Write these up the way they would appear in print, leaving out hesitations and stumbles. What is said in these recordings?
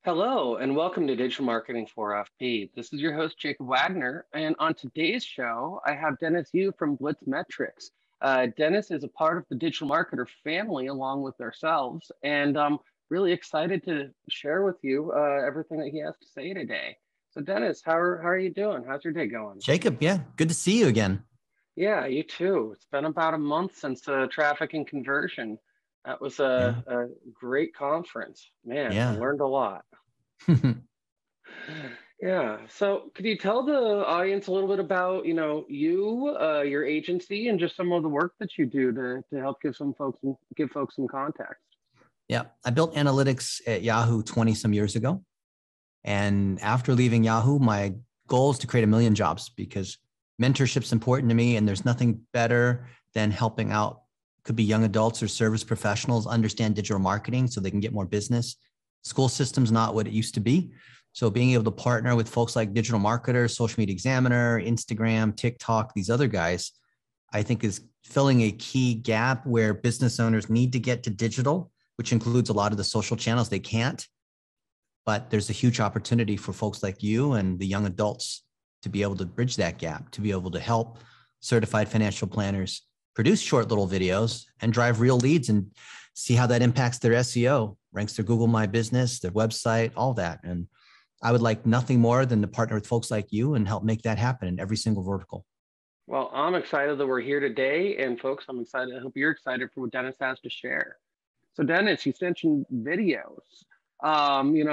Hello, and welcome to Digital Marketing for FP. This is your host, Jacob Wagner. And on today's show, I have Dennis Yu from Blitz Metrics. Dennis is a part of the digital marketer family along with ourselves. And I'm really excited to share with you everything that he has to say today. So, Dennis, how are you doing? How's your day going? Jacob, yeah, good to see you again. Yeah, you too. It's been about a month since traffic and conversion. That was Yeah, a great conference. Man, I yeah. learned a lot. Yeah. So could you tell the audience a little bit about, your agency and just some of the work that you do to help give folks some context? Yeah, I built analytics at Yahoo 20 some years ago. And after leaving Yahoo, my goal is to create 1 million jobs because mentorship's important to me. And there's nothing better than helping out, could be young adults or service professionals, understand digital marketing so they can get more business. School system's not what it used to be. So being able to partner with folks like Digital Marketer, Social Media Examiner, Instagram, TikTok, these other guys, I think is filling a key gap where business owners need to get to digital, which includes a lot of the social channels they can't. But there's a huge opportunity for folks like you and the young adults to be able to bridge that gap, to be able to help certified financial planners produce short little videos and drive real leads and see how that impacts their SEO, ranks their Google My Business, their website, all that. And I would like nothing more than to partner with folks like you and help make that happen in every single vertical. Well, I'm excited that we're here today, and folks, I'm excited. I hope you're excited for what Dennis has to share. So, Dennis, you mentioned videos.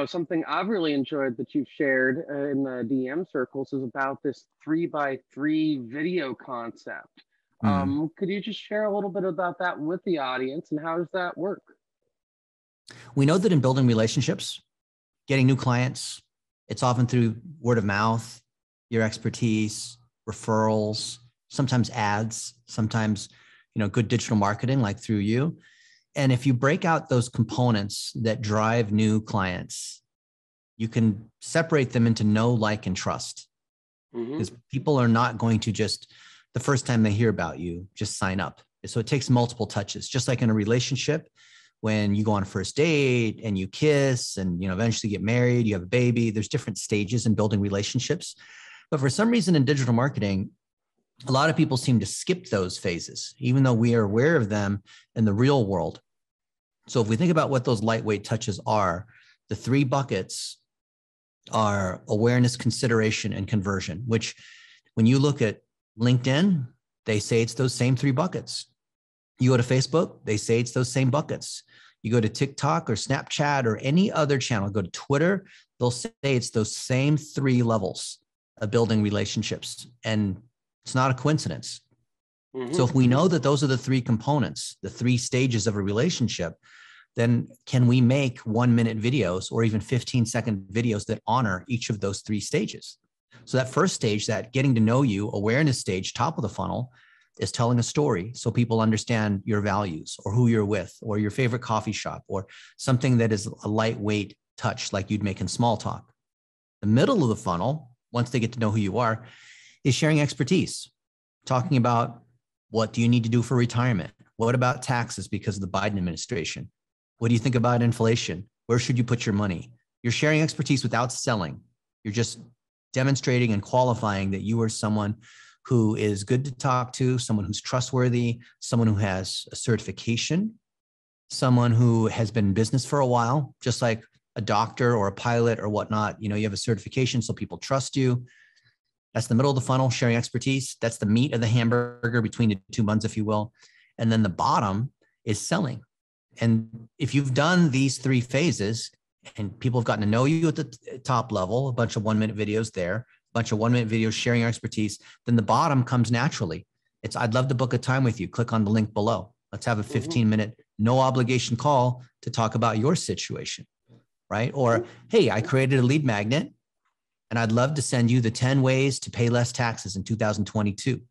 Something I've really enjoyed that you've shared in the DM circles is about this 3x3 video concept. Hmm. Could you just share a little bit about that with the audience and how does that work? We know that in building relationships, getting new clients, it's often through word of mouth, your expertise, referrals, sometimes ads, sometimes, good digital marketing like through you. And if you break out those components that drive new clients, you can separate them into know, like, and trust. Mm-hmm. Because people are not going to just, the first time they hear about you, just sign up. So it takes multiple touches, just like in a relationship. When you go on a first date and you kiss and eventually get married, you have a baby, there's different stages in building relationships. But for some reason in digital marketing, a lot of people seem to skip those phases, even though we are aware of them in the real world. So if we think about what those lightweight touches are, the 3 buckets are awareness, consideration, and conversion, which when you look at LinkedIn, they say it's those same 3 buckets. You go to Facebook, they say it's those same buckets. You go to TikTok or Snapchat or any other channel, go to Twitter, they'll say it's those same 3 levels of building relationships. And it's not a coincidence. Mm-hmm. So if we know that those are the 3 components, the 3 stages of a relationship, then can we make 1-minute videos or even 15-second videos that honor each of those 3 stages? So that first stage, that getting to know you awareness stage, top of the funnel, is telling a story so people understand your values or who you're with or your favorite coffee shop or something that is a lightweight touch like you'd make in small talk. The middle of the funnel, once they get to know who you are, is sharing expertise, talking about what do you need to do for retirement? What about taxes because of the Biden administration? What do you think about inflation? Where should you put your money? You're sharing expertise without selling. You're just demonstrating and qualifying that you are someone who is good to talk to, someone who's trustworthy, someone who has a certification, someone who has been in business for a while, just like a doctor or a pilot or whatnot. You have a certification, so people trust you. That's the middle of the funnel, sharing expertise. That's the meat of the hamburger between the 2 buns, if you will. And then the bottom is selling. And if you've done these 3 phases and people have gotten to know you at the top level, a bunch of 1-minute videos there, bunch of 1-minute videos sharing your expertise, then the bottom comes naturally. It's, I'd love to book a time with you. Click on the link below. Let's have a 15-minute, no obligation call to talk about your situation, right? Or, hey, I created a lead magnet and I'd love to send you the 10 ways to pay less taxes in 2022.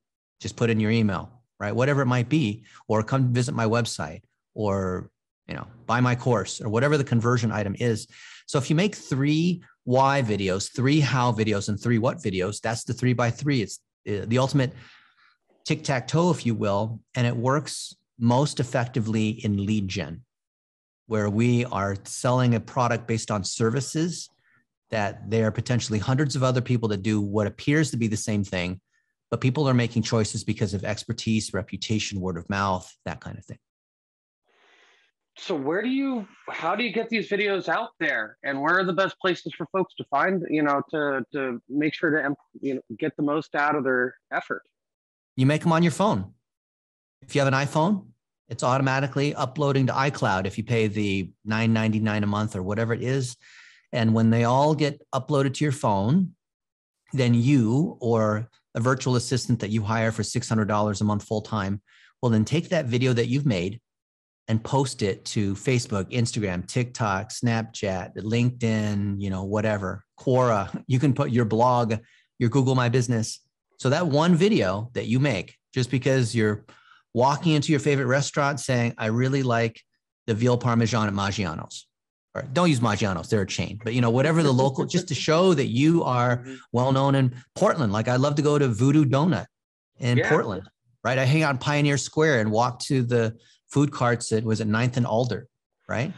Just put in your email, right? Whatever it might be, or come visit my website or, buy my course or whatever the conversion item is. So if you make 3 why videos, 3 how videos, and 3 what videos, that's the 3x3. It's the ultimate tic-tac-toe, if you will. And it works most effectively in lead gen. where we are selling a product based on services that there are potentially hundreds of other people that do what appears to be the same thing, but people are making choices because of expertise, reputation, word of mouth, that kind of thing. So how do you get these videos out there, and where are the best places for folks to find, to make sure to, get the most out of their effort? You make them on your phone. If you have an iPhone, it's automatically uploading to iCloud if you pay the $9.99 a month or whatever it is. And when they all get uploaded to your phone, then you or a virtual assistant that you hire for $600 a month full time will then take that video that you've made and post it to Facebook, Instagram, TikTok, Snapchat, LinkedIn, whatever, Quora. You can put your blog, your Google My Business. So that one video that you make, just because you're walking into your favorite restaurant saying, I really like the veal parmesan at Maggiano's. Or don't use Maggiano's, they're a chain, but whatever the local, just to show that you are well-known in Portland. Like I love to go to Voodoo Donut in Portland, right? I hang out in Pioneer Square and walk to the food carts at 9th and Alder, right?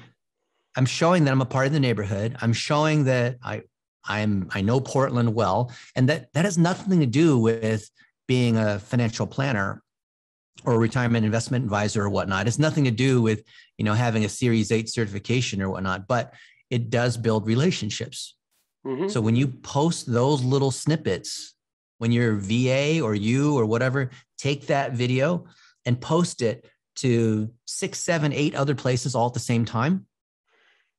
I'm showing that I'm a part of the neighborhood. I'm showing that I know Portland well. And that has nothing to do with being a financial planner or a retirement investment advisor or whatnot. It's nothing to do with, having a Series 8 certification or whatnot, but it does build relationships. Mm-hmm. So when you post those little snippets, when you're VA or you or whatever, take that video and post it to 6, 7, 8 other places all at the same time.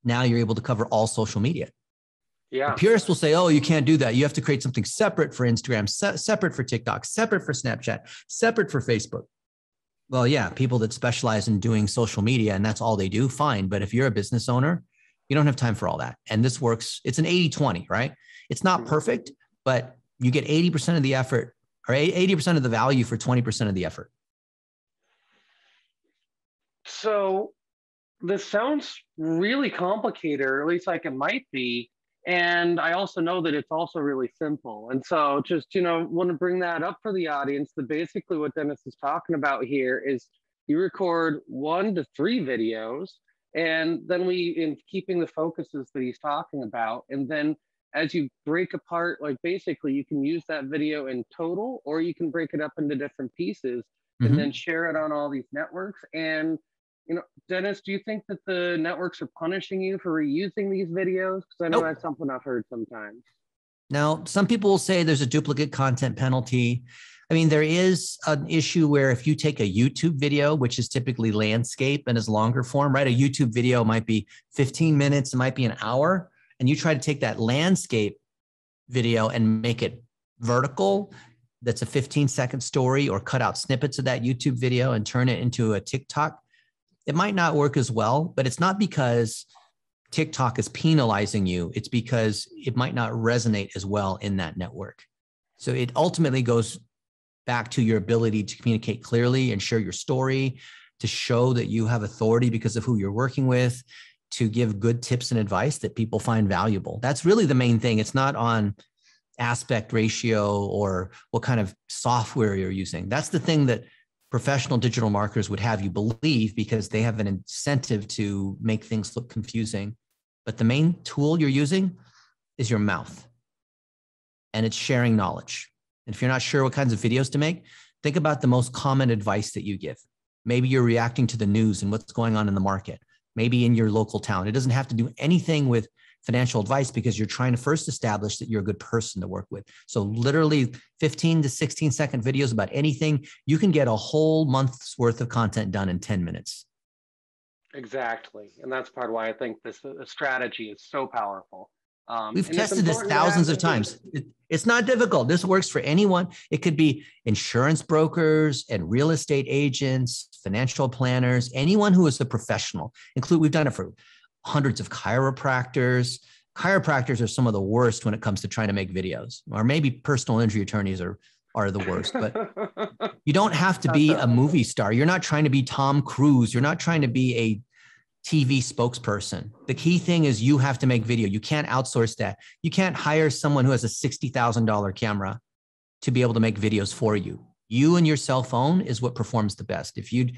Now you're able to cover all social media. Yeah. The purists will say, oh, you can't do that. You have to create something separate for Instagram, separate for TikTok, separate for Snapchat, separate for Facebook. Well, yeah, people that specialize in doing social media and that's all they do, fine. But if you're a business owner, you don't have time for all that. And this works. It's an 80-20, right? It's not perfect, but you get 80% of the effort or 80% of the value for 20% of the effort. So this sounds really complicated, or at least like it might be. And I also know that it's also really simple. And so just, want to bring that up for the audience, that basically what Dennis is talking about here is you record 1 to 3 videos, and then in keeping the focuses that he's talking about. And then as you break apart, like basically you can use that video in total, or you can break it up into different pieces and then share it on all these networks. And Dennis, do you think that the networks are punishing you for reusing these videos? Because I know that's something I've heard sometimes. Now, some people will say there's a duplicate content penalty. I mean, there is an issue where if you take a YouTube video, which is typically landscape and is longer form, right? A YouTube video might be 15 minutes, it might be an hour, and you try to take that landscape video and make it vertical, that's a 15-second story, or cut out snippets of that YouTube video and turn it into a TikTok. It might not work as well, but it's not because TikTok is penalizing you. It's because it might not resonate as well in that network. So it ultimately goes back to your ability to communicate clearly and share your story, to show that you have authority because of who you're working with, to give good tips and advice that people find valuable. That's really the main thing. It's not on aspect ratio or what kind of software you're using. That's the thing that professional digital marketers would have you believe, because they have an incentive to make things look confusing. But the main tool you're using is your mouth, and it's sharing knowledge. And if you're not sure what kinds of videos to make, think about the most common advice that you give. Maybe you're reacting to the news and what's going on in the market, maybe in your local town. It doesn't have to do anything with financial advice, because you're trying to first establish that you're a good person to work with. So literally 15 to 16-second videos about anything, you can get a whole month's worth of content done in 10 minutes. Exactly. And that's part of why I think this strategy is so powerful. We've tested this thousands of times. It's not difficult. This works for anyone. It could be insurance brokers and real estate agents, financial planners, anyone who is a professional. We've done it for hundreds of chiropractors. Chiropractors are some of the worst when it comes to trying to make videos, or maybe personal injury attorneys are the worst, but you don't have to be a movie star. You're not trying to be Tom Cruise. You're not trying to be a TV spokesperson. The key thing is you have to make video. You can't outsource that. You can't hire someone who has a $60,000 camera to be able to make videos for you. You and your cell phone is what performs the best. If you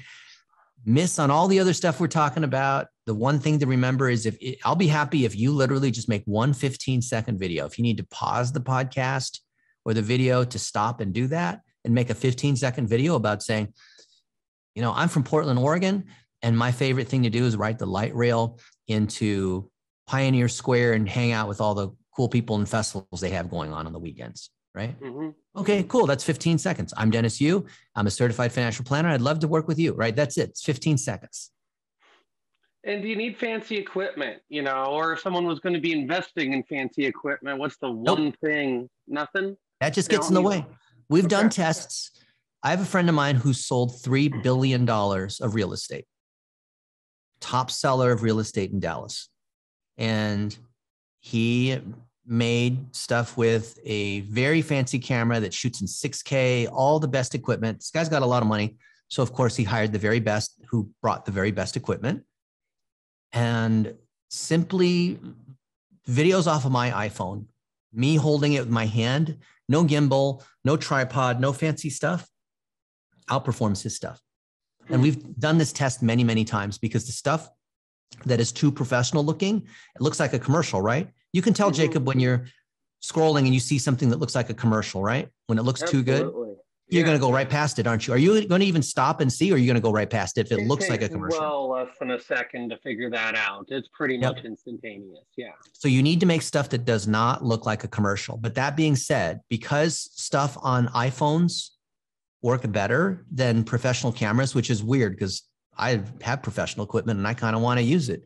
miss on all the other stuff we're talking about. The one thing to remember is I'll be happy if you literally just make one 15-second video. If you need to pause the podcast or the video to stop and do that and make a 15-second video about saying, you know, I'm from Portland, Oregon, and my favorite thing to do is ride the light rail into Pioneer Square and hang out with all the cool people and festivals they have going on the weekends, right? Mm-hmm. Okay, cool. That's 15 seconds. I'm Dennis Yu. I'm a certified financial planner. I'd love to work with you, right? That's it. It's 15 seconds. And do you need fancy equipment, you know, or if someone was going to be investing in fancy equipment, what's the one thing? Nothing? That just gets in the way. We've done tests. I have a friend of mine who sold $3 billion of real estate, top seller of real estate in Dallas. And he made stuff with a very fancy camera that shoots in 6K, all the best equipment. This guy's got a lot of money. So of course he hired the very best who brought the very best equipment. And simply videos off of my iPhone, me holding it with my hand, no gimbal, no tripod, no fancy stuff, outperforms his stuff. And we've done this test many, many times because the stuff that is too professional looking, it looks like a commercial, right? You can tell, Jacob, when you're scrolling and you see something that looks like a commercial, right? When it looks too good, you're going to go right past it, aren't you? Are you going to even stop and see, or are you going to go right past it if it looks like a commercial? Well, less than a second to figure that out. It's pretty much instantaneous. Yeah. So you need to make stuff that does not look like a commercial. But that being said, because stuff on iPhones work better than professional cameras, which is weird because I have professional equipment and I kind of want to use it.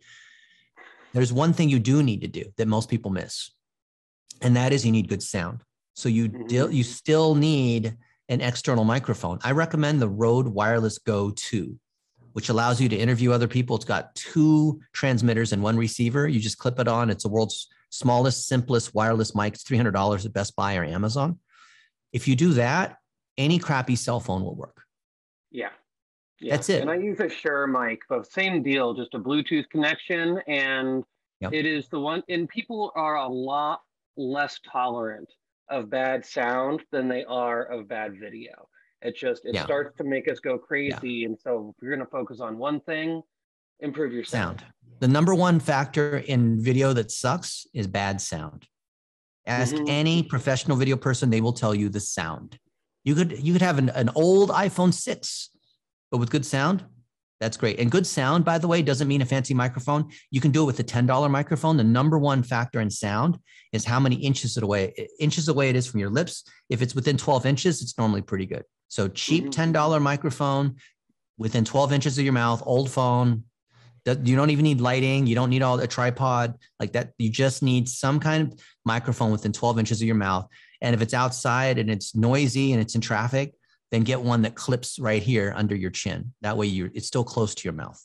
There's one thing you do need to do that most people miss, and that is you need good sound. So you still need an external microphone. I recommend the Rode Wireless Go 2, which allows you to interview other people. It's got 2 transmitters and 1 receiver. You just clip it on. It's the world's smallest, simplest wireless mic. It's $300 at Best Buy or Amazon. If you do that, any crappy cell phone will work. Yeah. That's it. And I use a Shure mic, but same deal, just a Bluetooth connection. And it is the one, and people are a lot less tolerant of bad sound than they are of bad video. It starts to make us go crazy. And so if you're going to focus on one thing, improve your sound. The number one factor in video that sucks is bad sound. Ask any professional video person, they will tell you the sound. You could have an old iPhone 6, but with good sound, that's great. And good sound, by the way, doesn't mean a fancy microphone. You can do it with a $10 microphone. The number one factor in sound is how many inches away it is from your lips. If it's within 12 inches, it's normally pretty good. So cheap $10 microphone within 12 inches of your mouth, old phone. You don't even need lighting. You don't need a tripod like that. You just need some kind of microphone within 12 inches of your mouth. And if it's outside and it's noisy and it's in traffic, then get one that clips right here under your chin. That way it's still close to your mouth.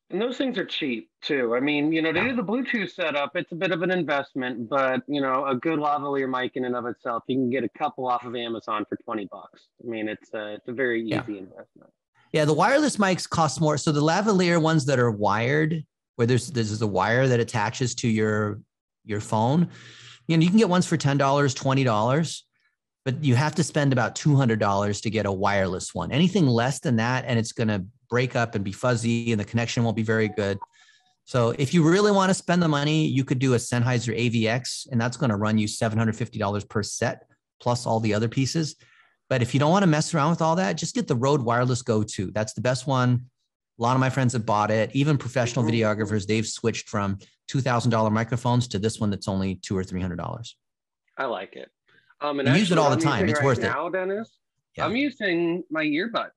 And those things are cheap too. I mean, to do the Bluetooth setup, it's a bit of an investment, but a good lavalier mic in and of itself, you can get a couple off of Amazon for $20. I mean, it's a very easy investment. Yeah, the wireless mics cost more. So the lavalier ones that are wired, where there's a wire that attaches to your phone, you can get ones for $10, $20. But you have to spend about $200 to get a wireless one. Anything less than that, and it's going to break up and be fuzzy, and the connection won't be very good. So if you really want to spend the money, you could do a Sennheiser AVX, and that's going to run you $750 per set, plus all the other pieces. But if you don't want to mess around with all that, just get the Rode Wireless Go 2. That's the best one. A lot of my friends have bought it. Even professional videographers, they've switched from $2,000 microphones to this one that's only $200 or $300. I like it. And use it all the time. It's worth it. Now, Dennis, I'm using my earbuds.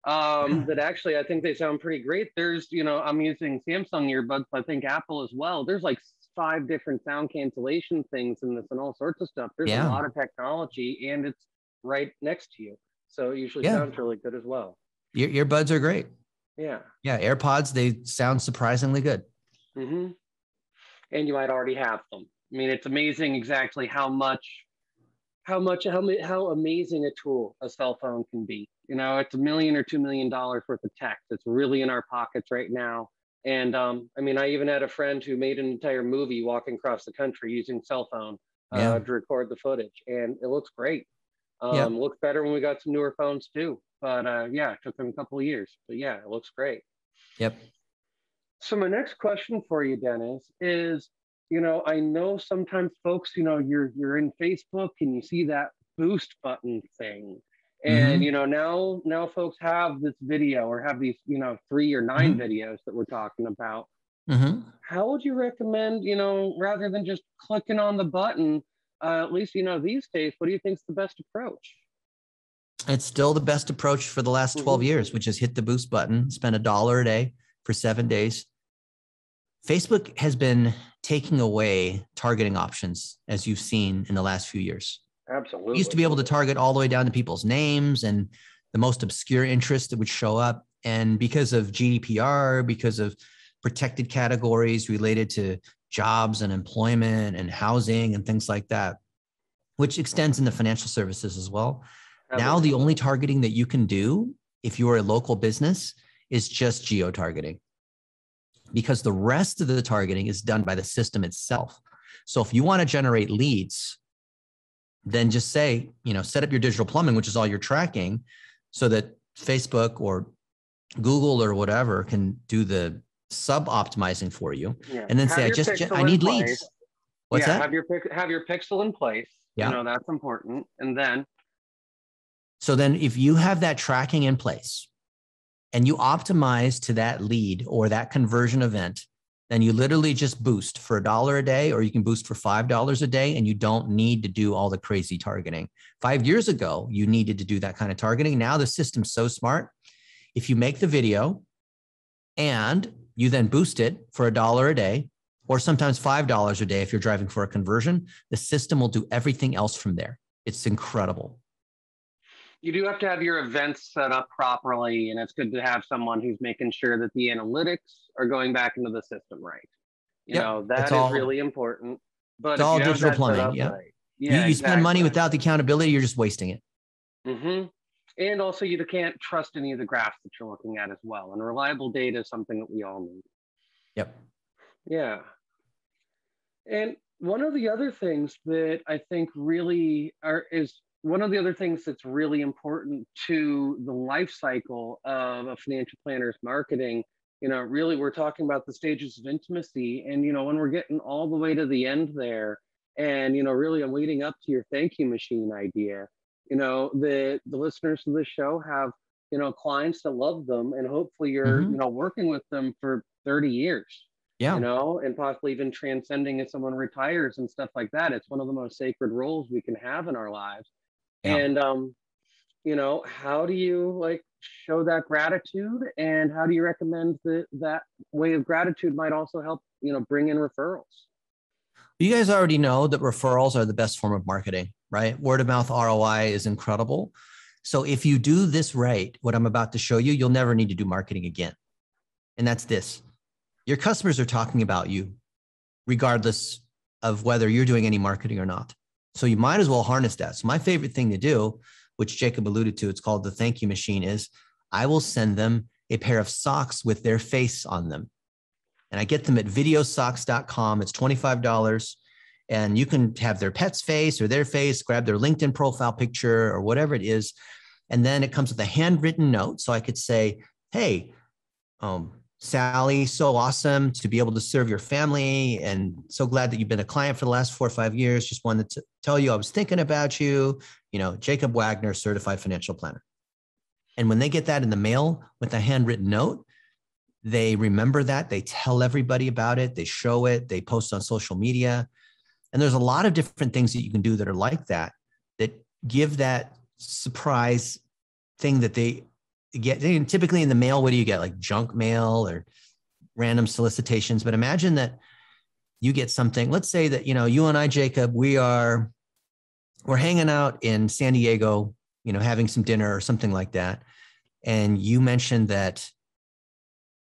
That actually, I think they sound pretty great. There's, I'm using Samsung earbuds. I think Apple as well. There's like 5 different sound cancellation things in this and all sorts of stuff. There's a lot of technology, and it's right next to you. So it usually sounds really good as well. Your earbuds are great. Yeah. Yeah. Airpods, they sound surprisingly good. And you might already have them. I mean, it's amazing exactly how amazing a tool a cell phone can be. It's $1 million or $2 million worth of tech that's really in our pockets right now. And I even had a friend who made an entire movie walking across the country using cell phone to record the footage, and it looks great. Looks better when we got some newer phones too. But it took them a couple of years. But it looks great. Yep. So my next question for you, Dennis, is, I know sometimes folks, you're in Facebook and you see that boost button thing. And, Mm-hmm. now folks have this video or have these, 3 or 9 Mm-hmm. videos that we're talking about. Mm-hmm. How would you recommend, rather than just clicking on the button, at least, these days, what do you think is the best approach? It's still the best approach for the last 12 years, which is hit the boost button, spend $1 a day for 7 days. Facebook has been taking away targeting options, as you've seen in the last few years. Absolutely. We used to be able to target all the way down to people's names and the most obscure interests that would show up. And because of GDPR, because of protected categories related to jobs and employment and housing and things like that, which extends into financial services as well. Now, the only targeting that you can do if you're a local business is just geo-targeting, because the rest of the targeting is done by the system itself. So if you want to generate leads, then just say, set up your digital plumbing, which is all your tracking, so that Facebook or Google or whatever can do the sub-optimizing for you. Yeah. And then say, I need leads. What's that? Have your pixel in place. Yeah. That's important. And then. So then if you have that tracking in place and you optimize to that lead or that conversion event, then you literally just boost for $1 a day, or you can boost for $5 a day, and you don't need to do all the crazy targeting. 5 years ago, you needed to do that kind of targeting. Now the system's so smart. If you make the video and you then boost it for $1 a day, or sometimes $5 a day if you're driving for a conversion, the system will do everything else from there. It's incredible. You do have to have your events set up properly, and it's good to have someone who's making sure that the analytics are going back into the system right. That is really important. But it's all digital plumbing. Yeah. Right, you spend money without the accountability, you're just wasting it. Mm-hmm. And also, you can't trust any of the graphs that you're looking at as well. And reliable data is something that we all need. Yep. Yeah. And one of the other things that I think really is one of the other things that's really important to the life cycle of a financial planner's marketing, really we're talking about the stages of intimacy. And, when we're getting all the way to the end there and, really I'm leading up to your thank you machine idea, the listeners of the show have, clients that love them, and hopefully you're, working with them for 30 years. Yeah. And possibly even transcending as someone retires and stuff like that. It's one of the most sacred roles we can have in our lives. Yeah. And, how do you show that gratitude, and how do you recommend that way of gratitude might also help, bring in referrals? You guys already know that referrals are the best form of marketing, right? Word of mouth ROI is incredible. So if you do this right, what I'm about to show you, you'll never need to do marketing again. And that's this. Your customers are talking about you regardless of whether you're doing any marketing or not. So you might as well harness that. So my favorite thing to do, which Jacob alluded to, it's called the thank you machine, is I will send them a pair of socks with their face on them. And I get them at videosocks.com. It's $25. And you can have their pet's face or their face, grab their LinkedIn profile picture or whatever it is. And then it comes with a handwritten note. So I could say, hey, Sally, so awesome to be able to serve your family, and so glad that you've been a client for the last 4 or 5 years. Just wanted to tell you I was thinking about you, Jacob Wagner, certified financial planner. And when they get that in the mail with a handwritten note, they remember that, they tell everybody about it, they show it, they post on social media. And there's a lot of different things that you can do that are like that give that surprise thing that they get. Typically in the mail, what do you get? Like junk mail or random solicitations. But imagine that you get something. Let's say that, you and I, Jacob, we're hanging out in San Diego, having some dinner or something like that. And you mentioned that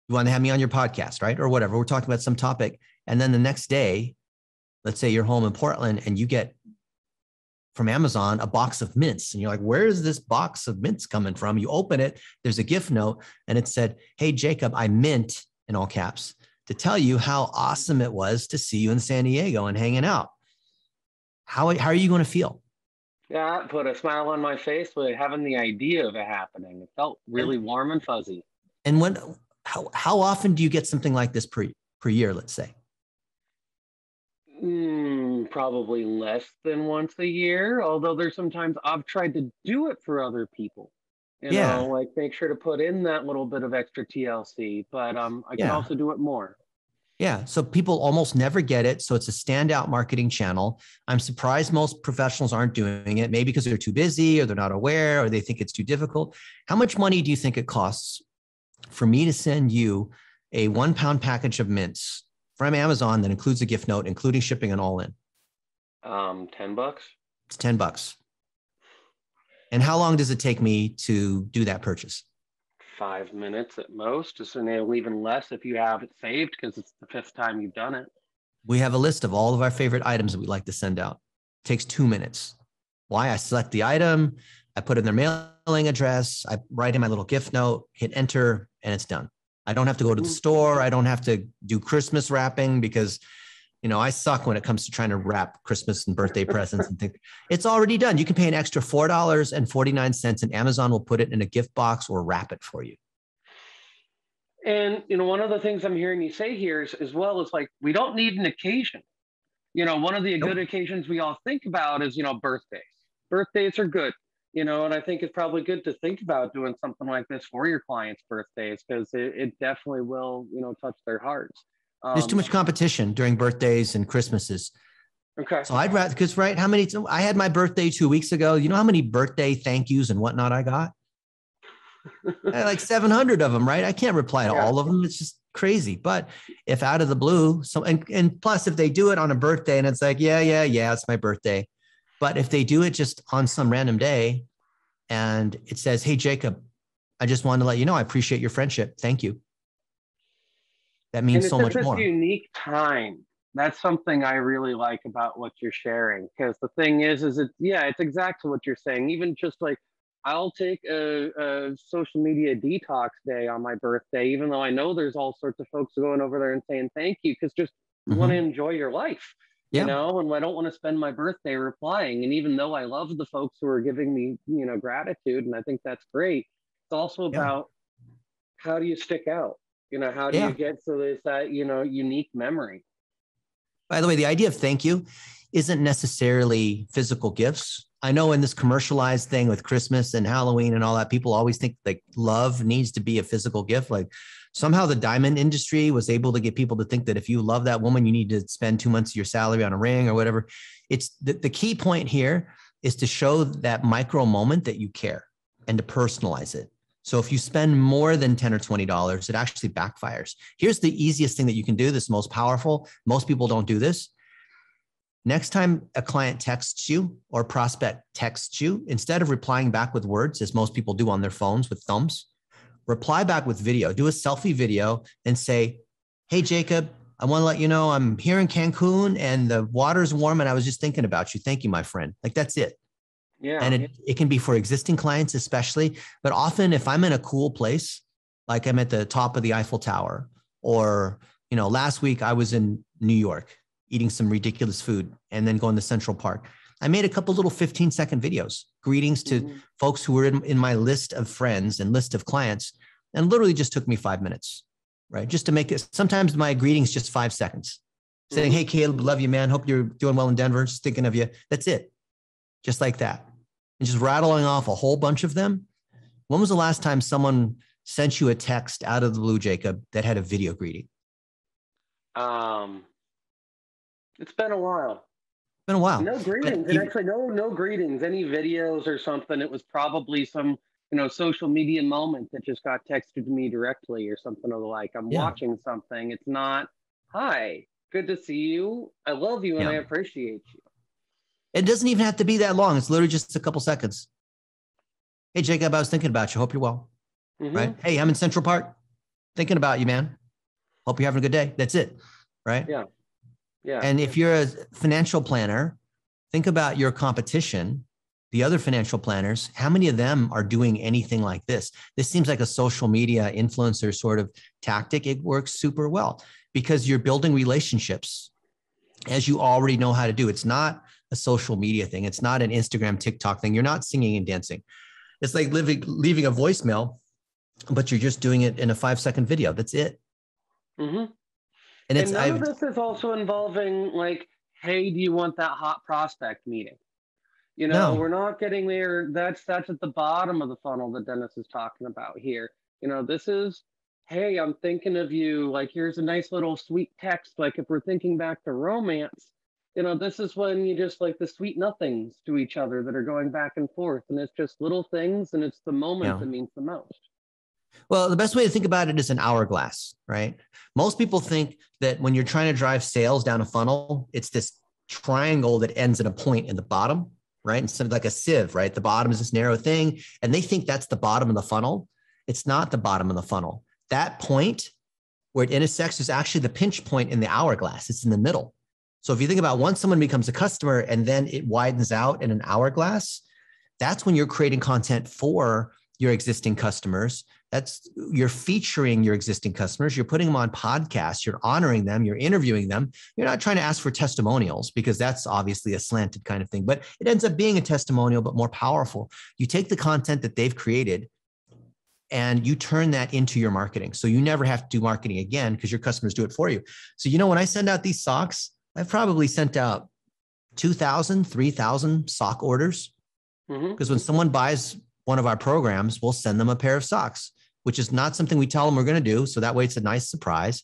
you want to have me on your podcast, right? Or whatever. We're talking about some topic. And then the next day, let's say you're home in Portland and you get from Amazon a box of mints. And you're like, where is this box of mints coming from? You open it, there's a gift note, and it said, hey, Jacob, I meant, in all caps, to tell you how awesome it was to see you in San Diego and hanging out. How are you going to feel? Yeah, put a smile on my face with having the idea of it happening. It felt really warm and fuzzy. And How often do you get something like this per year, let's say? Probably less than once a year, although there's sometimes I've tried to do it for other people, Yeah. like make sure to put in that little bit of extra TLC, but I could Yeah. also do it more. Yeah. So people almost never get it. So it's a standout marketing channel. I'm surprised most professionals aren't doing it, maybe because they're too busy or they're not aware or they think it's too difficult. How much money do you think it costs for me to send you a 1 pound package of mints from Amazon that includes a gift note, including shipping and all in? $10. It's $10. And how long does it take me to do that purchase? 5 minutes at most, and even less if you have it saved because it's the 5th time you've done it. We have a list of all of our favorite items that we like to send out. It takes 2 minutes. Why? I select the item, I put in their mailing address, I write in my little gift note, hit enter, and it's done. I don't have to go to the store. I don't have to do Christmas wrapping because, I suck when it comes to trying to wrap Christmas and birthday presents and things. It's already done. You can pay an extra $4.49 and Amazon will put it in a gift box or wrap it for you. And, one of the things I'm hearing you say here is, as well, is like, we don't need an occasion. One of the good occasions we all think about is, birthdays. Birthdays are good, and I think it's probably good to think about doing something like this for your clients' birthdays because it definitely will, touch their hearts. There's too much competition during birthdays and Christmases. Okay. So I'd rather, because I had my birthday 2 weeks ago. You know how many birthday thank yous and whatnot I got? I had like 700 of them, right? I can't reply to all of them. It's just crazy. But if out of the blue, and plus if they do it on a birthday and it's like, yeah, it's my birthday. But if they do it just on some random day and it says, hey, Jacob, I just wanted to let you know, I appreciate your friendship. Thank you. That means so much more. It's a unique time. That's something I really like about what you're sharing. Because the thing is it's exactly what you're saying. Even just like, I'll take a social media detox day on my birthday, even though I know there's all sorts of folks going over there and saying thank you, because just you want to enjoy your life, and I don't want to spend my birthday replying. And even though I love the folks who are giving me, gratitude, and I think that's great, it's also about how do you stick out? How do you get so there's that, unique memory? By the way, the idea of thank you isn't necessarily physical gifts. I know in this commercialized thing with Christmas and Halloween and all that, people always think like love needs to be a physical gift. Like somehow the diamond industry was able to get people to think that if you love that woman, you need to spend 2 months of your salary on a ring or whatever. It's the key point here is to show that micro moment that you care and to personalize it. So if you spend more than $10 or $20, it actually backfires. Here's the easiest thing that you can do. This is most powerful. Most people don't do this. Next time a client texts you or prospect texts you, instead of replying back with words, as most people do on their phones with thumbs, reply back with video. Do a selfie video and say, hey, Jacob, I want to let you know I'm here in Cancun and the water's warm and I was just thinking about you. Thank you, my friend. Like that's it. Yeah. And it can be for existing clients, especially, but often if I'm in a cool place, like I'm at the top of the Eiffel Tower, or, last week I was in New York eating some ridiculous food and then going to Central Park. I made a couple little 15-second videos, greetings to folks who were in my list of friends and list of clients, and literally just took me 5 minutes, right? Just to make it, sometimes my greetings, just 5 seconds saying, hey, Caleb, love you, man. Hope you're doing well in Denver. Just thinking of you. That's it. Just like that. And just rattling off a whole bunch of them. When was the last time someone sent you a text out of the blue, Jacob, that had a video greeting? It's been a while. Been a while. No greetings. And actually, no greetings. Any videos or something. It was probably some, social media moment that just got texted to me directly or something of the like. I'm watching something. It's not, hi, good to see you. I love you and I appreciate you. It doesn't even have to be that long. It's literally just a couple seconds. Hey, Jacob, I was thinking about you. Hope you're well. Right? Hey, I'm in Central Park. Thinking about you, man. Hope you're having a good day. That's it. Right? Yeah. Yeah. And if you're a financial planner, think about your competition, the other financial planners. How many of them are doing anything like this? This seems like a social media influencer sort of tactic. It works super well because you're building relationships as you already know how to do. It's not a social media thing. It's not an Instagram, TikTok thing. You're not singing and dancing. It's like leaving a voicemail but you're just doing it in a 5-second video. That's it. Mm-hmm. And And none of this is also involving like, hey, do you want that hot prospect meeting? You know, no, we're not getting there. That's at the bottom of the funnel that Dennis is talking about here. You know, this is, hey, I'm thinking of you. Like, here's a nice little sweet text. Like, if we're thinking back to romance, you know, this is when you just like the sweet nothings to each other that are going back and forth. And it's just little things, and it's the moment yeah. that means the most. Well, the best way to think about it is an hourglass, right? Most people think that when you're trying to drive sales down a funnel, it's this triangle that ends at a point in the bottom, right? And something like a sieve, right? The bottom is this narrow thing, and they think that's the bottom of the funnel. It's not the bottom of the funnel. That point where it intersects is actually the pinch point in the hourglass. It's in the middle. So if you think about once someone becomes a customer and then it widens out in an hourglass, that's when you're creating content for your existing customers. You're featuring your existing customers. You're putting them on podcasts. You're honoring them. You're interviewing them. You're not trying to ask for testimonials because that's obviously a slanted kind of thing, but it ends up being a testimonial, but more powerful. You take the content that they've created and you turn that into your marketing. So you never have to do marketing again because your customers do it for you. So, you know, when I send out these socks, I've probably sent out 2,000, 3,000 sock orders because when someone buys one of our programs, we'll send them a pair of socks, which is not something we tell them we're going to do. So that way it's a nice surprise.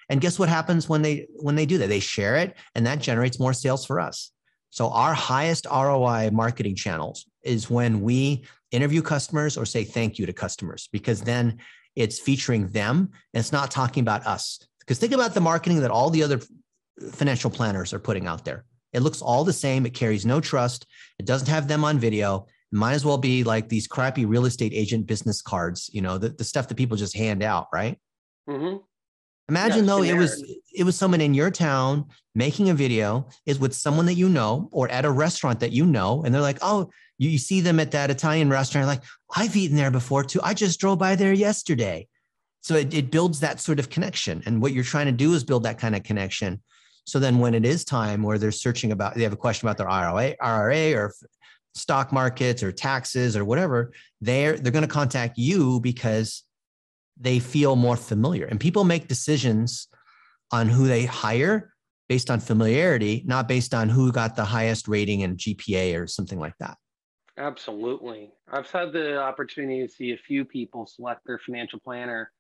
And guess what happens when they do that? They share it and that generates more sales for us. So our highest ROI marketing channels is when we interview customers or say thank you to customers, because then it's featuring them and it's not talking about us. Because think about the marketing that all the other financial planners are putting out there. It looks all the same. It carries no trust. It doesn't have them on video. It might as well be like these crappy real estate agent business cards, you know, the stuff that people just hand out, right? Mm-hmm. Imagine though it was someone in your town making a video is with someone that you know or at a restaurant that you know, and they're like, oh, you see them at that Italian restaurant, like, I've eaten there before too. I just drove by there yesterday. So it builds that sort of connection. And what you're trying to do is build that kind of connection. So then when it is time where they're searching about, they have a question about their IRA or stock markets or taxes or whatever, they're going to contact you because they feel more familiar. And people make decisions on who they hire based on familiarity, not based on who got the highest rating in GPA or something like that. Absolutely. I've had the opportunity to see a few people select their financial planner,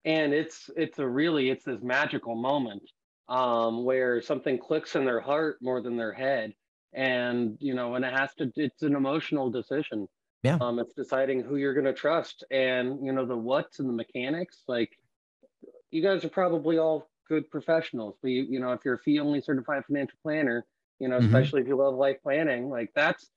and it's this magical moment where something clicks in their heart more than their head. And, you know, and it's an emotional decision. Yeah. It's deciding who you're going to trust, and, you know, the what's and the mechanics. Like, you guys are probably all good professionals, but you know, if you're a fee only certified financial planner, you know, especially if you love life planning, like that's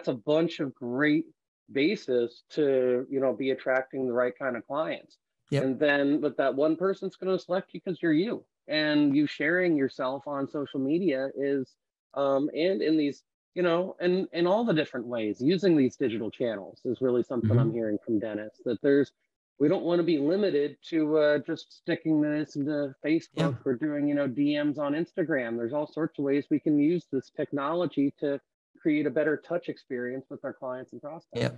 a bunch of great basis to, you know, be attracting the right kind of clients. Yep. And then, but that one person's going to select you because you're you, and you sharing yourself on social media is, and in these, you know, and in all the different ways, using these digital channels is really something I'm hearing from Dennis, that we don't want to be limited to just sticking this into Facebook or doing, you know, DMs on Instagram. There's all sorts of ways we can use this technology to create a better touch experience with our clients and prospects. Yeah.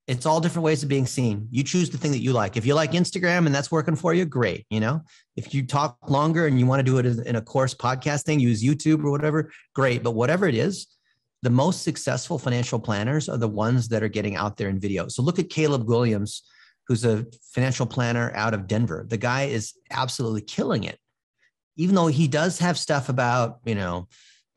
It's all different ways of being seen. You choose the thing that you like. If you like Instagram and that's working for you, great. You know, if you talk longer and you want to do it in a course podcast thing, use YouTube or whatever, great. But whatever it is, the most successful financial planners are the ones that are getting out there in video. So look at Caleb Williams, who's a financial planner out of Denver. The guy is absolutely killing it, even though he does have stuff about, you know,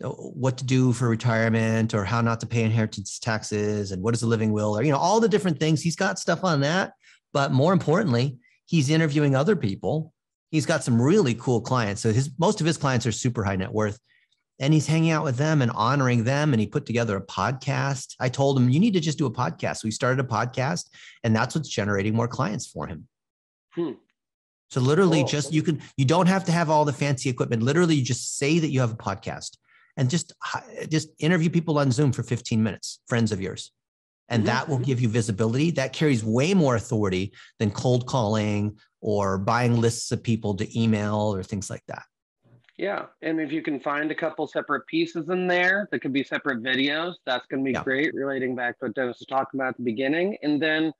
what to do for retirement or how not to pay inheritance taxes and what is a living will, or, you know, all the different things. He's got stuff on that. But more importantly, he's interviewing other people. He's got some really cool clients. So most of his clients are super high net worth, and he's hanging out with them and honoring them. And he put together a podcast. I told him, you need to just do a podcast. So we started a podcast, and that's what's generating more clients for him. So literally you don't have to have all the fancy equipment. Literally you just say that you have a podcast and just interview people on Zoom for 15 minutes, friends of yours. And that will give you visibility. That carries way more authority than cold calling or buying lists of people to email or things like that. Yeah. And if you can find a couple separate pieces in there that could be separate videos, that's going to be great, relating back to what Dennis was talking about at the beginning. And then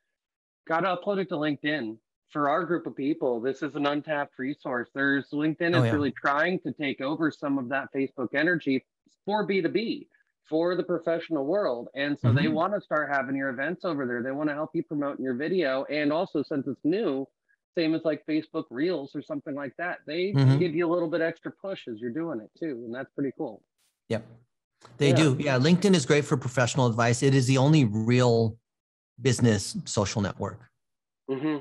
Got to upload it to LinkedIn. For our group of people, this is an untapped resource. LinkedIn Oh is yeah. really trying to take over some of that Facebook energy for B2B, for the professional world. And so they Mm-hmm. want to start having your events over there. They want to help you promote your video. And also, since it's new, same as like Facebook Reels or something like that, they Mm-hmm. give you a little bit extra push as you're doing it too. And that's pretty cool. Yep. They Yeah. do. Yeah. LinkedIn is great for professional advice. It is the only real business social network. Mm-hmm.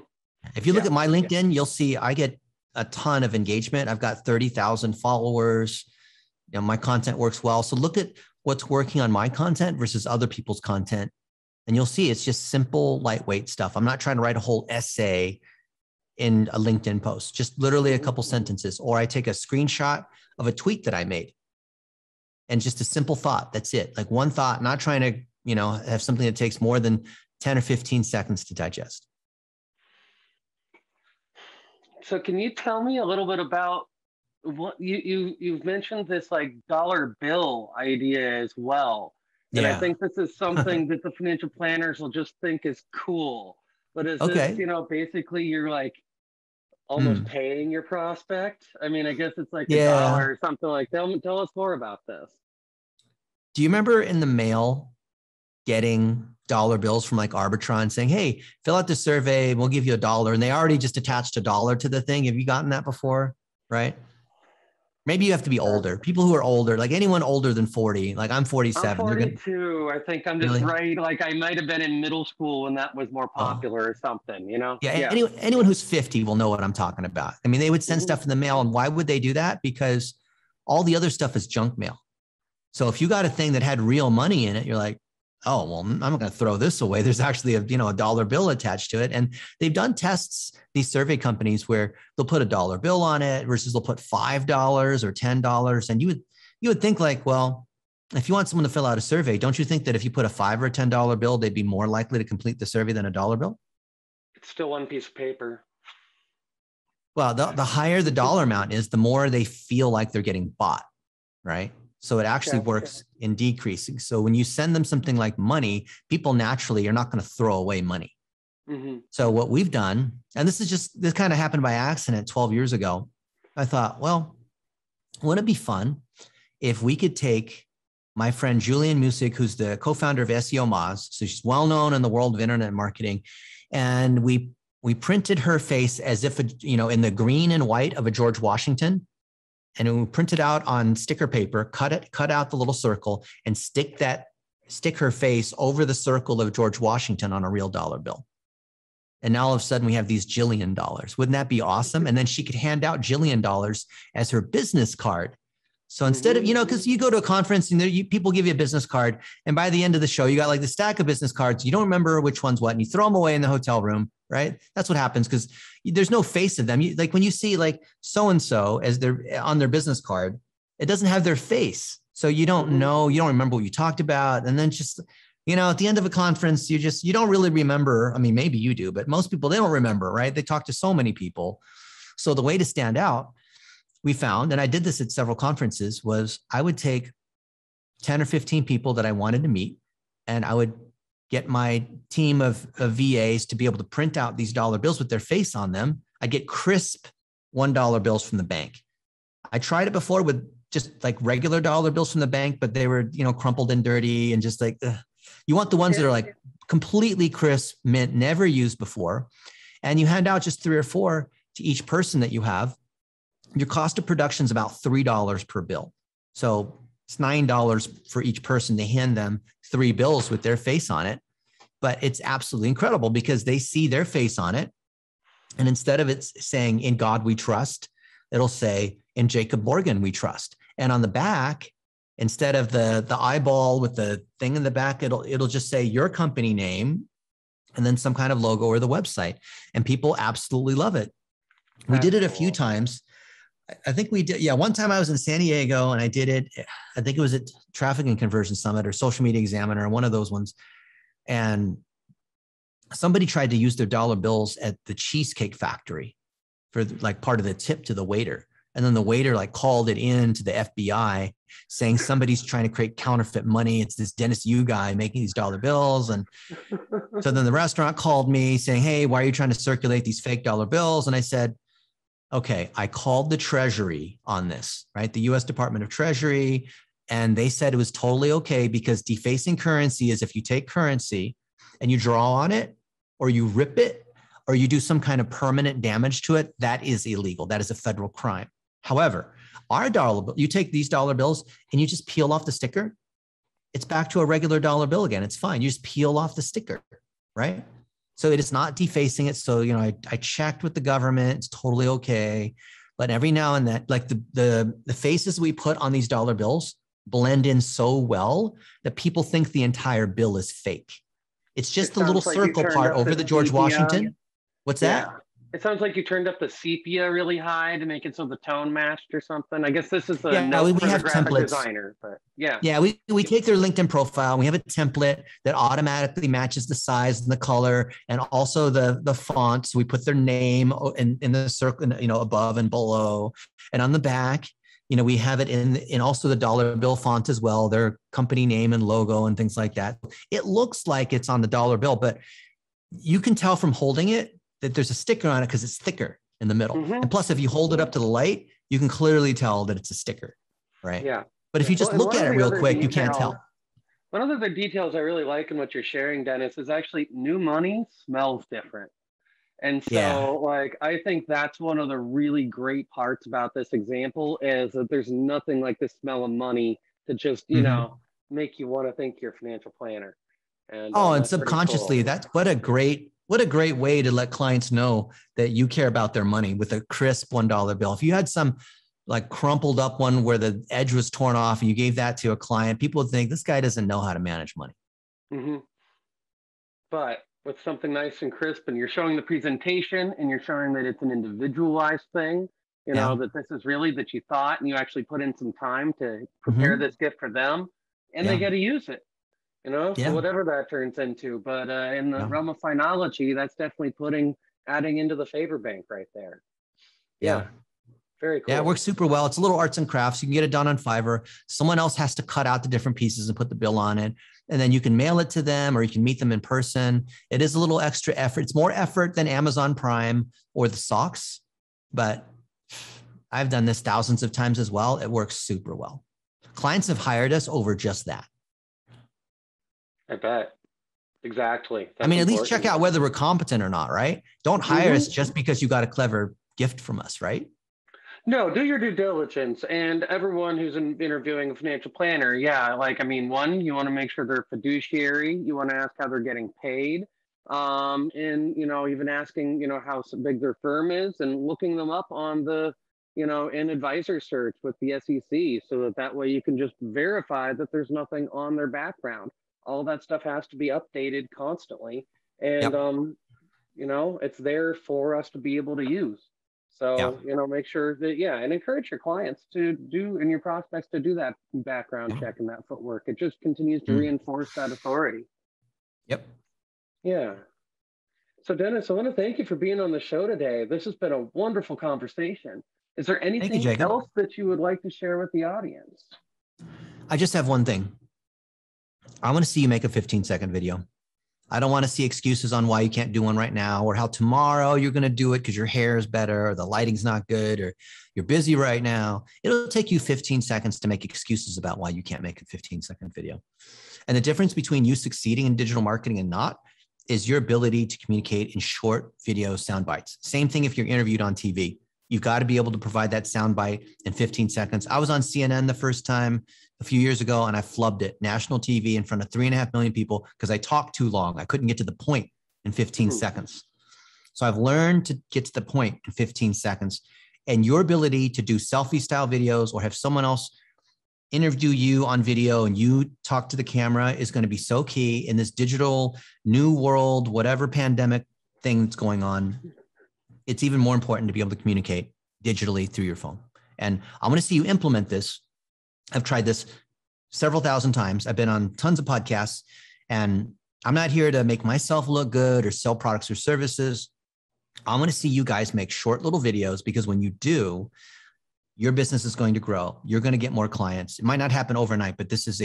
If you look Yeah. at my LinkedIn, you'll see I get a ton of engagement. I've got 30,000 followers. You know, my content works well. So look at what's working on my content versus other people's content. And you'll see it's just simple, lightweight stuff. I'm not trying to write a whole essay in a LinkedIn post, just literally a couple sentences, or I take a screenshot of a tweet that I made and just a simple thought. That's it. Like one thought, not trying to, you know, have something that takes more than 10 or 15 seconds to digest. So can you tell me a little bit about what you've mentioned this like dollar bill idea as well. And I Yeah. think this is something that the financial planners will just think is cool. But is this, Okay. basically you're like almost Hmm. paying your prospect? I mean, I guess it's like a Yeah. dollar or something like that. Tell us more about this. Do you remember in the mail getting dollar bills from like Arbitron saying, hey, fill out this survey, we'll give you $1. And they already just attached $1 to the thing. Have you gotten that before? Right. Maybe you have to be Uh, older. People who are older, like anyone older than 40, like I'm I'm 47. They're going to 42. I think I'm just really, right. Like I might have been in middle school when that was more oh, popular or something, yeah. Yeah. Anyone who's 50 will know what I'm talking about. I mean, they would send Hmm. stuff in the mail. And why would they do that? Because all the other stuff is junk mail. So if you got a thing that had real money in it, you're like, oh, well, I'm not going to throw this away. There's actually a dollar bill attached to it. And they've done tests, these survey companies, where they'll put a dollar bill on it versus they'll put $5 or $10. And you would think like, well, if you want someone to fill out a survey, don't you think that if you put a $5 or a $10 bill, they'd be more likely to complete the survey than a dollar bill? It's still one piece of paper. Well, the higher the dollar amount is, the more they feel like they're getting bought, right? So it actually Okay. works in decreasing. So when you send them something like money, people naturally are not going to throw away money. Hmm. So what we've done, and this kind of happened by accident 12 years ago. I thought, well, wouldn't it be fun if we could take my friend Julian Music, who's the co-founder of SEO Moz. So she's well known in the world of internet marketing. And we printed her face as if, in the green and white of a George Washington. And we print it out on sticker paper, cut out the little circle, and stick her face over the circle of George Washington on a real dollar bill. And now all of a sudden we have these jillion dollars. Wouldn't that be awesome? And then she could hand out jillion dollars as her business card. So instead of, because you go to a conference and people give you a business card, and by the end of the show, you got like the stack of business cards. You don't remember which one's what, and you throw them away in the hotel room, right? That's what happens because there's no face of them. Like when you see like so-and-so as they're on their business card, it doesn't have their face. So you don't know, you don't remember what you talked about. And then just, at the end of a conference, you don't really remember. I mean, maybe you do, but most people, they don't remember, right? They talk to so many people. So the way to stand out, we found, and I did this at several conferences, was I would take 10 or 15 people that I wanted to meet, and I would get my team of VAs to be able to print out these dollar bills with their face on them. I get crisp $1 bills from the bank. I tried it before with just like regular dollar bills from the bank, but they were, crumpled and dirty and just like, ugh. You want the ones that are like completely crisp, mint, never used before. And you hand out just 3 or 4 to each person that you have. Your cost of production is about $3 per bill. So it's $9 for each person. They hand them 3 bills with their face on it, but it's absolutely incredible because they see their face on it. And instead of it saying, "In God we trust," it'll say, "In Jacob Morgan we trust." And on the back, instead of the eyeball with the thing in the back, it'll just say your company name and then some kind of logo or the website. And people absolutely love it. We did it a few times. I think we did. Yeah. One time I was in San Diego and I did it. I think it was at Traffic and Conversion Summit or Social Media Examiner, one of those ones. And somebody tried to use their dollar bills at the Cheesecake Factory for like part of the tip to the waiter. And then the waiter like called it in to the FBI saying somebody's trying to create counterfeit money. It's this Dennis Yu guy making these dollar bills. And so then the restaurant called me saying, hey, why are you trying to circulate these fake dollar bills? And I said, okay, I called the Treasury on this, right? The US Department of Treasury. And they said it was totally okay because defacing currency is if you take currency and you draw on it or you rip it or you do some kind of permanent damage to it, that is illegal. That is a federal crime. However, our dollar bill, you take these dollar bills and you just peel off the sticker, it's back to a regular dollar bill again. It's fine. You just peel off the sticker, right? So it is not defacing it. So, you know, I checked with the government. It's totally okay. But every now and then, like the faces we put on these dollar bills blend in so well that people think the entire bill is fake. It's just the little circle part over the George Washington. What's that? It sounds like you turned up the sepia really high to make it so the tone matched or something. I guess this is a note for the graphic designer, but yeah. Yeah, we take their LinkedIn profile. We have a template that automatically matches the size and the color and also the font. So we put their name in the circle, you know, above and below. And on the back, you know, we have it in also the dollar bill font as well, their company name and logo and things like that. It looks like it's on the dollar bill, but you can tell from holding it that there's a sticker on it because it's thicker in the middle. Mm-hmm. And plus, if you hold it up to the light, you can clearly tell that it's a sticker, right? Yeah. But if you just look at it real quick, you can't tell. One of the other details I really like in what you're sharing, Dennis, is actually new money smells different. And so, like, I think that's one of the really great parts about this example is that there's nothing like the smell of money to just, you know, make you want to think you're a financial planner. And and subconsciously, that's what a great way to let clients know that you care about their money with a crisp $1 bill. If you had some like crumpled up one where the edge was torn off and you gave that to a client, people would think this guy doesn't know how to manage money. Mm-hmm. But with something nice and crisp and you're showing the presentation and you're showing that it's an individualized thing, you know, that this is really that you thought and you actually put in some time to prepare this gift for them and they get to use it. You know, so whatever that turns into. But in the realm of phonology, that's definitely adding into the favor bank right there. Yeah. Very cool. Yeah, it works super well. It's a little arts and crafts. You can get it done on Fiverr. Someone else has to cut out the different pieces and put the bill on it. And then you can mail it to them or you can meet them in person. It is a little extra effort. It's more effort than Amazon Prime or the socks. But I've done this thousands of times as well. It works super well. Clients have hired us over just that. I bet. Exactly. That's at least check out whether we're competent or not, right? Don't hire us just because you got a clever gift from us, right? No, do your due diligence. And everyone who's interviewing a financial planner, one, you want to make sure they're fiduciary. You want to ask how they're getting paid. And, you know, even asking, you know, how big their firm is and looking them up on the, you know, in advisor search with the SEC so that way you can just verify that there's nothing on their background. All that stuff has to be updated constantly. And, you know, it's there for us to be able to use. So, you know, make sure that, and encourage your clients to do and your prospects to do that background check and that footwork. It just continues to reinforce that authority. Yep. Yeah. So, Dennis, I want to thank you for being on the show today. This has been a wonderful conversation. Is there anything else that you would like to share with the audience? I just have one thing. I want to see you make a 15-second video. I don't want to see excuses on why you can't do one right now or how tomorrow you're going to do it because your hair is better or the lighting's not good or you're busy right now. It'll take you 15 seconds to make excuses about why you can't make a 15-second video. And the difference between you succeeding in digital marketing and not is your ability to communicate in short video sound bites. Same thing if you're interviewed on TV. You've got to be able to provide that sound bite in 15 seconds. I was on CNN the first time a few years ago and I flubbed it. National TV in front of 3.5 million people because I talked too long. I couldn't get to the point in 15 seconds. So I've learned to get to the point in 15 seconds. And your ability to do selfie style videos or have someone else interview you on video and you talk to the camera is going to be so key in this digital new world, whatever pandemic thing that's going on. It's even more important to be able to communicate digitally through your phone. And I want to see you implement this. I've tried this several thousand times. I've been on tons of podcasts and I'm not here to make myself look good or sell products or services. I want to see you guys make short little videos because when you do, your business is going to grow. You're going to get more clients. It might not happen overnight, but this is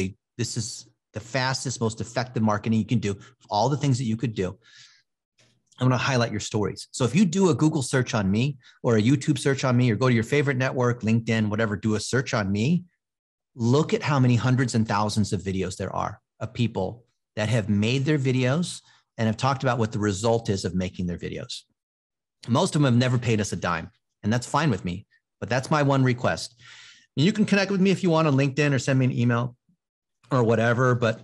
the fastest, most effective marketing you can do. All the things that you could do. I'm going to highlight your stories. So if you do a Google search on me or a YouTube search on me, or go to your favorite network, LinkedIn, whatever, do a search on me, look at how many hundreds and thousands of videos there are of people that have made their videos and have talked about what the result is of making their videos. Most of them have never paid us a dime, and that's fine with me, but that's my one request. And you can connect with me if you want on LinkedIn or send me an email or whatever, but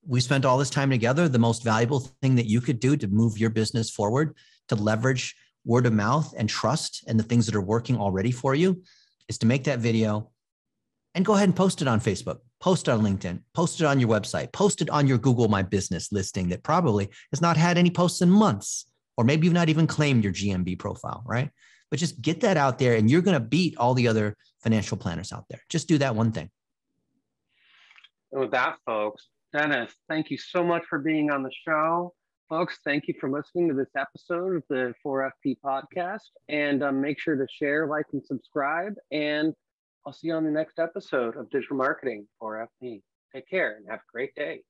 we spent all this time together. The most valuable thing that you could do to move your business forward, to leverage word of mouth and trust and the things that are working already for you, is to make that video and go ahead and post it on Facebook, post it on LinkedIn, post it on your website, post it on your Google My Business listing that probably has not had any posts in months, or maybe you've not even claimed your GMB profile, right? But just get that out there and you're going to beat all the other financial planners out there. Just do that one thing. And with that, folks, Dennis, thank you so much for being on the show. Folks, thank you for listening to this episode of the 4FP podcast. And make sure to share, like, and subscribe. And I'll see you on the next episode of Digital Marketing 4FP. Take care and have a great day.